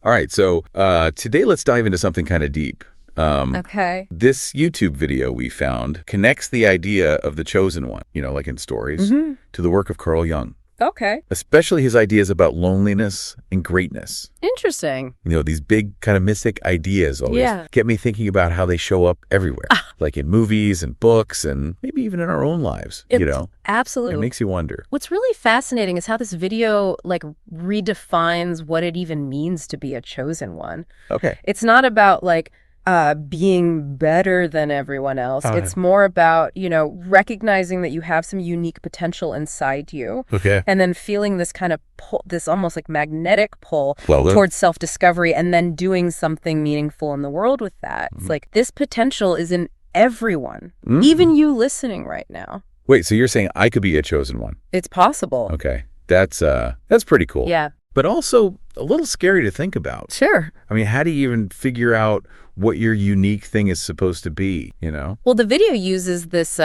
All right, so today let's dive into something kind of deep. Okay. This YouTube video we found connects the idea of the chosen one, like in stories, to the work of Carl Jung. Okay. Especially his ideas about loneliness and greatness. Interesting. These big kind of mystic ideas always get me thinking about how they show up everywhere, like in movies and books and maybe even in our own lives, Absolutely. It makes you wonder. What's really fascinating is how this video redefines what it even means to be a chosen one. Okay. It's not about being better than everyone else. It's more about, recognizing that you have some unique potential inside you. Okay. And then feeling this kind of pull, this almost magnetic pull towards self-discovery and then doing something meaningful in the world with that. It's this potential is in everyone, even you listening right now. Wait, so you're saying I could be a chosen one? It's possible. Okay. That's pretty cool. Yeah. But also a little scary to think about. Sure. I mean, how do you even figure out what your unique thing is supposed to be, Well, the video uses this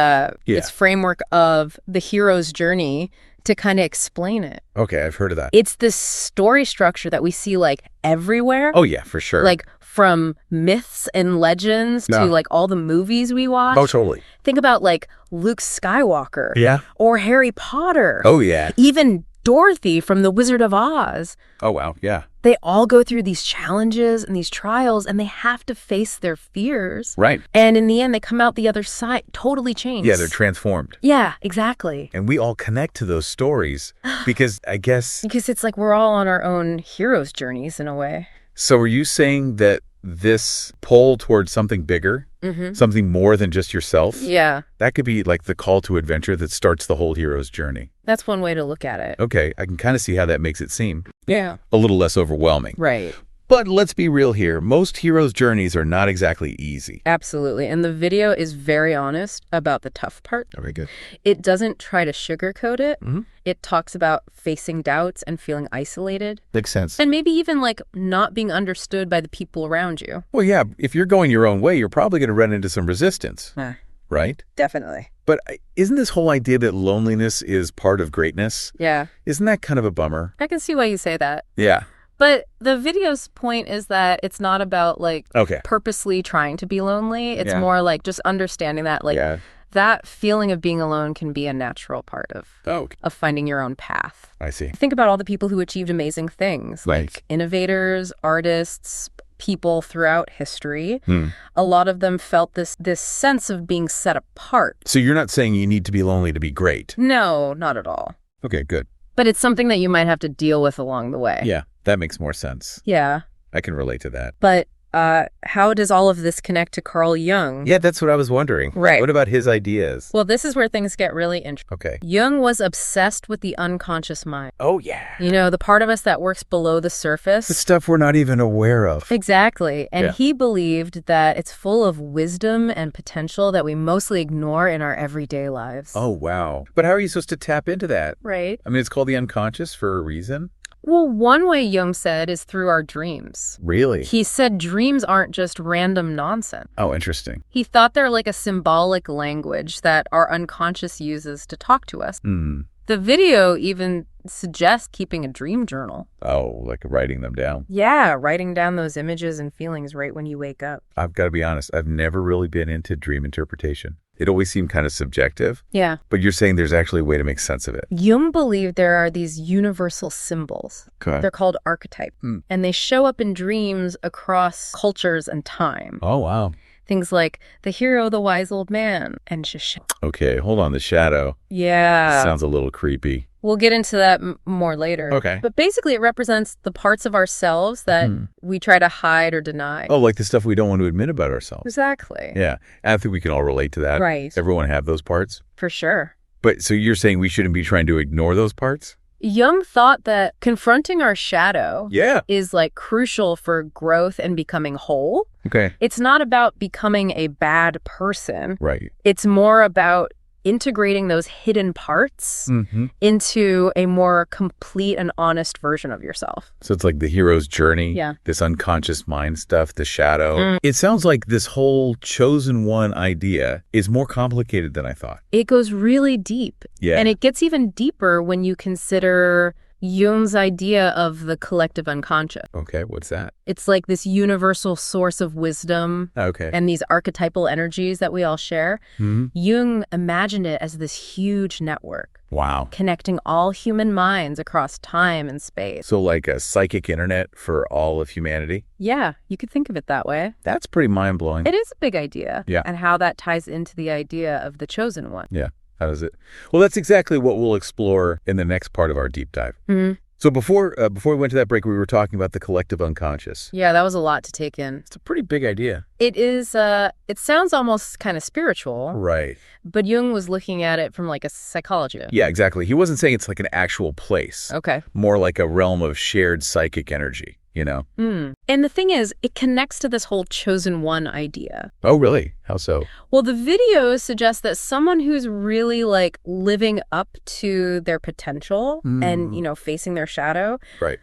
framework of the hero's journey to kind of explain it. Okay, I've heard of that. It's this story structure that we see everywhere. Oh, yeah, for sure. From myths and legends to all the movies we watch. Oh, totally. Think about Luke Skywalker. Yeah. Or Harry Potter. Oh, yeah. Even Dorothy from The Wizard of Oz. Oh, wow. Yeah. They all go through these challenges and these trials, and they have to face their fears. Right. And in the end, they come out the other side totally changed. Yeah, they're transformed. Yeah, exactly. And we all connect to those stories because I guess... Because it's we're all on our own hero's journeys in a way. So are you saying that this pull towards something bigger, something more than just yourself? Yeah. That could be the call to adventure that starts the whole hero's journey. That's one way to look at it. Okay, I can kind of see how that makes it seem a little less overwhelming. Right. But let's be real here. Most heroes' journeys are not exactly easy. Absolutely. And the video is very honest about the tough part. Okay, good. It doesn't try to sugarcoat it. It talks about facing doubts and feeling isolated. Makes sense. And maybe even not being understood by the people around you. Well, yeah, if you're going your own way, you're probably going to run into some resistance, right? Definitely. But isn't this whole idea that loneliness is part of greatness? Yeah. Isn't that kind of a bummer? I can see why you say that. Yeah. But the video's point is that it's not about purposely trying to be lonely. It's more just understanding that that feeling of being alone can be a natural part of finding your own path. I see. Think about all the people who achieved amazing things, like innovators, artists, people throughout history. A lot of them felt this sense of being set apart. So you're not saying you need to be lonely to be great? No, not at all. Okay, good. But it's something that you might have to deal with along the way. Yeah, that makes more sense. Yeah. I can relate to that. But how does all of this connect to Carl Jung? Yeah, that's what I was wondering. Right. What about his ideas? Well, this is where things get really interesting. Okay. Jung was obsessed with the unconscious mind. Oh, yeah. The part of us that works below the surface. The stuff we're not even aware of. Exactly. And he believed that it's full of wisdom and potential that we mostly ignore in our everyday lives. Oh, wow. But how are you supposed to tap into that? Right. I mean, it's called the unconscious for a reason. Well, one way Jung said is through our dreams. Really? He said dreams aren't just random nonsense. Oh, interesting. He thought they're a symbolic language that our unconscious uses to talk to us. The video even suggests keeping a dream journal. Oh, writing them down? Yeah, writing down those images and feelings right when you wake up. I've got to be honest, I've never really been into dream interpretation. It always seemed kind of subjective. Yeah. But you're saying there's actually a way to make sense of it. Jung believed there are these universal symbols. Okay. They're called archetypes. And they show up in dreams across cultures and time. Oh, wow. Things like the hero, the wise old man, and Okay, hold on. The shadow. Yeah. Sounds a little creepy. We'll get into that more later. Okay. But basically it represents the parts of ourselves that we try to hide or deny. Oh, like the stuff we don't want to admit about ourselves. Exactly. Yeah. I think we can all relate to that. Right. Everyone have those parts. For sure. But so you're saying we shouldn't be trying to ignore those parts? Jung thought that confronting our shadow is crucial for growth and becoming whole. Okay. It's not about becoming a bad person. Right. It's more about integrating those hidden parts into a more complete and honest version of yourself. So it's like the hero's journey, this unconscious mind stuff, the shadow. It sounds like this whole chosen one idea is more complicated than I thought. It goes really deep. Yeah. And it gets even deeper when you consider Jung's idea of the collective unconscious. Okay, what's that? It's like this universal source of wisdom and these archetypal energies that we all share. Jung imagined it as this huge network. Wow. Connecting all human minds across time and space. So like a psychic internet for all of humanity? Yeah, you could think of it that way. That's pretty mind-blowing. It is a big idea. Yeah. And how that ties into the idea of the chosen one. Yeah. How does it? Well, that's exactly what we'll explore in the next part of our deep dive. So before we went to that break, we were talking about the collective unconscious. Yeah, that was a lot to take in. It's a pretty big idea. It is, it sounds almost kind of spiritual. Right. But Jung was looking at it from like a psychology. Yeah, exactly. He wasn't saying it's like an actual place. Okay. More like a realm of shared psychic energy, you know? And the thing is, it connects to this whole chosen one idea. Oh, really? How so? Well, the video suggests that someone who's really like living up to their potential and, you know, facing their shadow,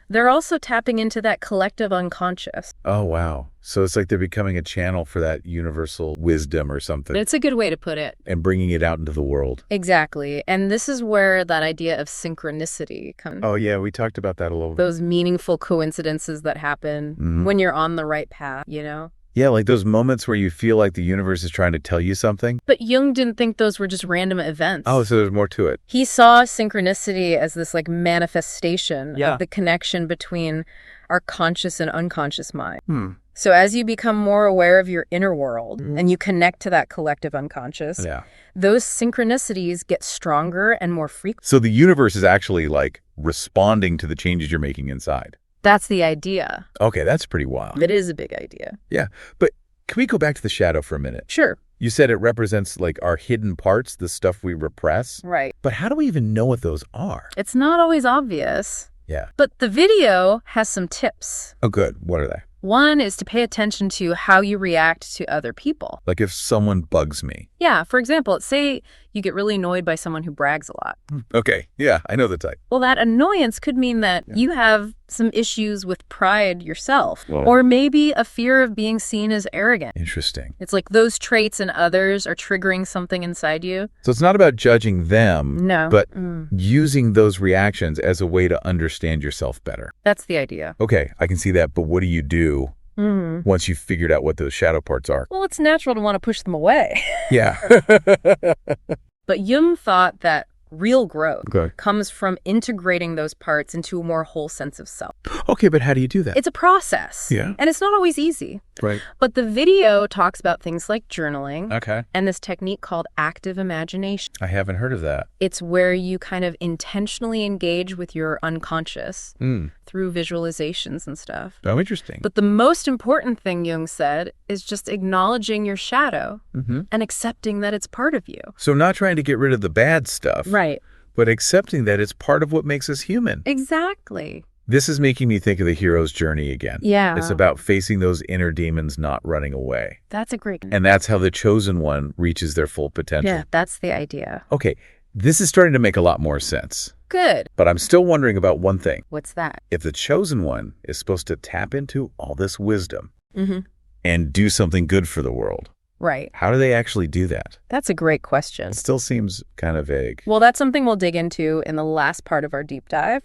they're also tapping into that collective unconscious. Oh, wow. So it's like they're becoming a channel for that universal wisdom or something. It's a good way to put it. And bringing it out into the world. Exactly. And this is where that idea of synchronicity comes. Oh, yeah. We talked about that a little bit. Those meaningful coincidences that happen when you're on the right path, you know? Yeah, like those moments where you feel like the universe is trying to tell you something. But Jung didn't think those were just random events. Oh, so there's more to it. He saw synchronicity as this like manifestation of the connection between our conscious and unconscious mind. So as you become more aware of your inner world and you connect to that collective unconscious, those synchronicities get stronger and more frequent. So the universe is actually like responding to the changes you're making inside. That's the idea. Okay, that's pretty wild. It is a big idea. Yeah, but can we go back to the shadow for a minute? Sure. You said it represents like our hidden parts, the stuff we repress. Right. But how do we even know what those are? It's not always obvious. Yeah. But the video has some tips. Oh, good. What are they? One is to pay attention to how you react to other people. Like if someone bugs me. Yeah, for example, say you get really annoyed by someone who brags a lot. Okay, yeah, I know the type. Well, that annoyance could mean that you have some issues with pride yourself, or maybe a fear of being seen as arrogant. Interesting. It's like those traits in others are triggering something inside you. So it's not about judging them, no, but using those reactions as a way to understand yourself better. That's the idea. Okay, I can see that, but what do you do once you've figured out what those shadow parts are? Well, it's natural to want to push them away. Yeah. But Jung thought that real growth comes from integrating those parts into a more whole sense of self. Okay, but how do you do that? It's a process. Yeah. And it's not always easy. Right. But the video talks about things like journaling. Okay. And this technique called active imagination. I haven't heard of that. It's where you kind of intentionally engage with your unconscious through visualizations and stuff. Oh, interesting. But the most important thing, Jung said, is just acknowledging your shadow and accepting that it's part of you. So not trying to get rid of the bad stuff. Right. But accepting that it's part of what makes us human. Exactly. This is making me think of the hero's journey again. Yeah. It's about facing those inner demons, not running away. That's a great... And that's how the chosen one reaches their full potential. Yeah, that's the idea. Okay, this is starting to make a lot more sense. Good. But I'm still wondering about one thing. What's that? If the chosen one is supposed to tap into all this wisdom and do something good for the world, right, how do they actually do that? That's a great question. It still seems kind of vague. Well, that's something we'll dig into in the last part of our deep dive.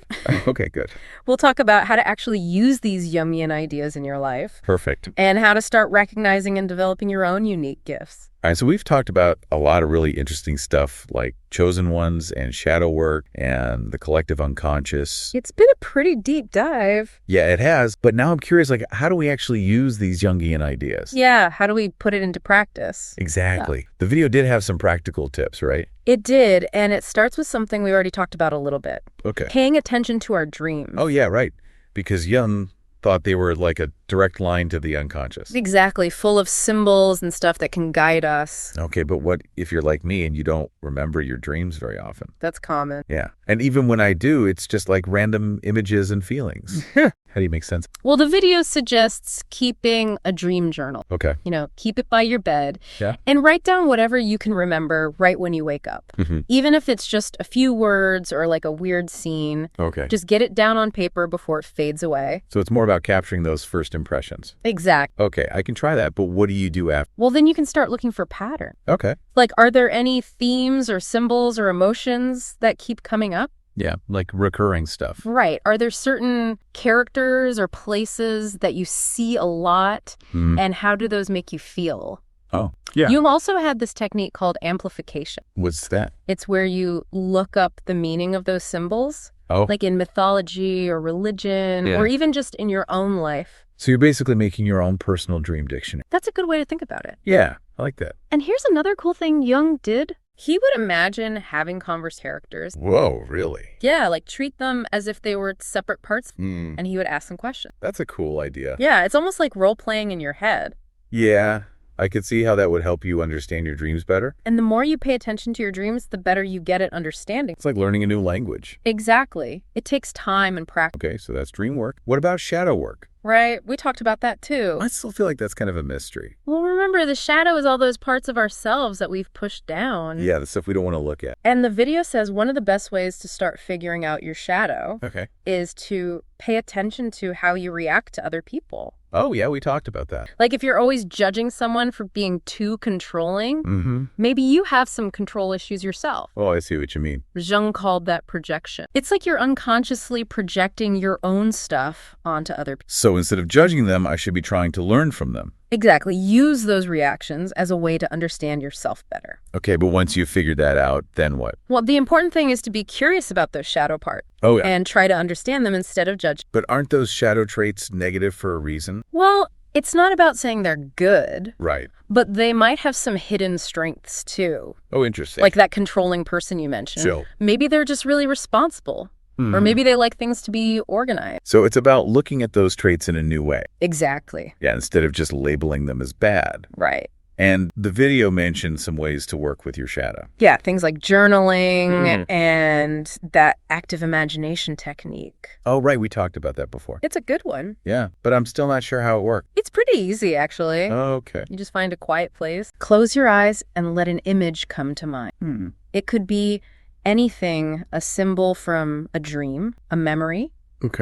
Okay, good. We'll talk about how to actually use these Jungian ideas in your life. Perfect. And how to start recognizing and developing your own unique gifts. All right, so we've talked about a lot of really interesting stuff like chosen ones and shadow work and the collective unconscious. It's been a pretty deep dive. Yeah, it has. But now I'm curious, like, how do we actually use these Jungian ideas? Yeah, how do we put it into practice? Exactly. Yeah. The video did have some practical tips, right? It did, and it starts with something we already talked about a little bit. Okay. Paying attention to our dreams. Oh, yeah, right. Because Jung thought they were like a direct line to the unconscious. Exactly, full of symbols and stuff that can guide us. Okay, but what if you're like me and you don't remember your dreams very often? That's common. Yeah, and even when I do, it's just like random images and feelings. How do you make sense? Well, the video suggests keeping a dream journal. Okay. You know, keep it by your bed. Yeah. And write down whatever you can remember right when you wake up. Even if it's just a few words or like a weird scene. Okay. Just get it down on paper before it fades away. So it's more about capturing those first impressions. Exactly. Okay, I can try that, but what do you do after? Well, then you can start looking for patterns. Okay. Like, are there any themes or symbols or emotions that keep coming up? Yeah, like recurring stuff. Right. Are there certain characters or places that you see a lot, and how do those make you feel? Oh, yeah. Jung also had this technique called amplification. What's that? It's where you look up the meaning of those symbols, like in mythology or religion, or even just in your own life. So you're basically making your own personal dream dictionary. That's a good way to think about it. Yeah, I like that. And here's another cool thing Jung did. He would imagine having converse characters. Whoa, really? Yeah, like treat them as if they were separate parts, and he would ask them questions. That's a cool idea. Yeah, it's almost like role-playing in your head. Yeah, I could see how that would help you understand your dreams better. And the more you pay attention to your dreams, the better you get at understanding. It's like learning a new language. Exactly. It takes time and practice. Okay, so that's dream work. What about shadow work? Right, we talked about that too. I still feel like that's kind of a mystery. Well, remember, the shadow is all those parts of ourselves that we've pushed down. Yeah, the stuff we don't want to look at. And the video says one of the best ways to start figuring out your shadow is to pay attention to how you react to other people. Oh, yeah, we talked about that. Like if you're always judging someone for being too controlling, maybe you have some control issues yourself. Oh, I see what you mean. Jung called that projection. It's like you're unconsciously projecting your own stuff onto other people. So instead of judging them, I should be trying to learn from them. Exactly. Use those reactions as a way to understand yourself better. Okay, but once you've figured that out, then what? Well, the important thing is to be curious about those shadow parts. Oh, yeah. And try to understand them instead of judge. But aren't those shadow traits negative for a reason? Well, it's not about saying they're good. Right. But they might have some hidden strengths, too. Oh, interesting. Like that controlling person you mentioned. So, maybe they're just really responsible. Or maybe they like things to be organized. So it's about looking at those traits in a new way. Exactly. Yeah, instead of just labeling them as bad. Right. And the video mentioned some ways to work with your shadow. Yeah, things like journaling and that active imagination technique. Oh, right. We talked about that before. It's a good one. Yeah, but I'm still not sure how it works. It's pretty easy, actually. Okay. You just find a quiet place, close your eyes, and let an image come to mind. It could be anything, a symbol from a dream, a memory,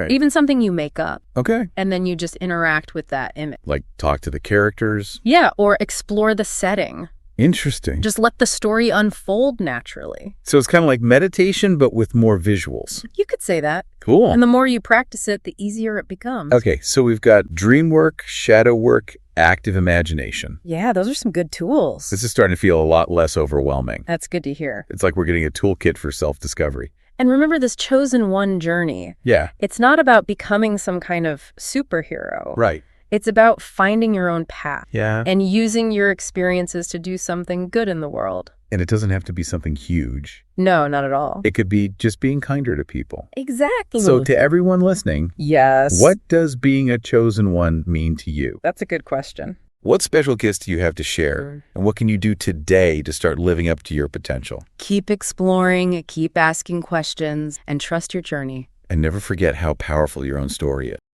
even something you make up. Okay. And then you just interact with that image. Like talk to the characters? Yeah, or explore the setting. Interesting. Just let the story unfold naturally. So it's kind of like meditation, but with more visuals. You could say that. Cool. And the more you practice it, the easier it becomes. Okay, so we've got dream work, shadow work, active imagination. Yeah, those are some good tools. This is starting to feel a lot less overwhelming. That's good to hear. It's like we're getting a toolkit for self-discovery. And remember this chosen one journey. Yeah. It's not about becoming some kind of superhero. Right. It's about finding your own path. Yeah. And using your experiences to do something good in the world. And it doesn't have to be something huge. No, not at all. It could be just being kinder to people. Exactly. So to everyone listening, yes. What does being a chosen one mean to you? That's a good question. What special gifts do you have to share? And what can you do today to start living up to your potential? Keep exploring, keep asking questions, and trust your journey. And never forget how powerful your own story is.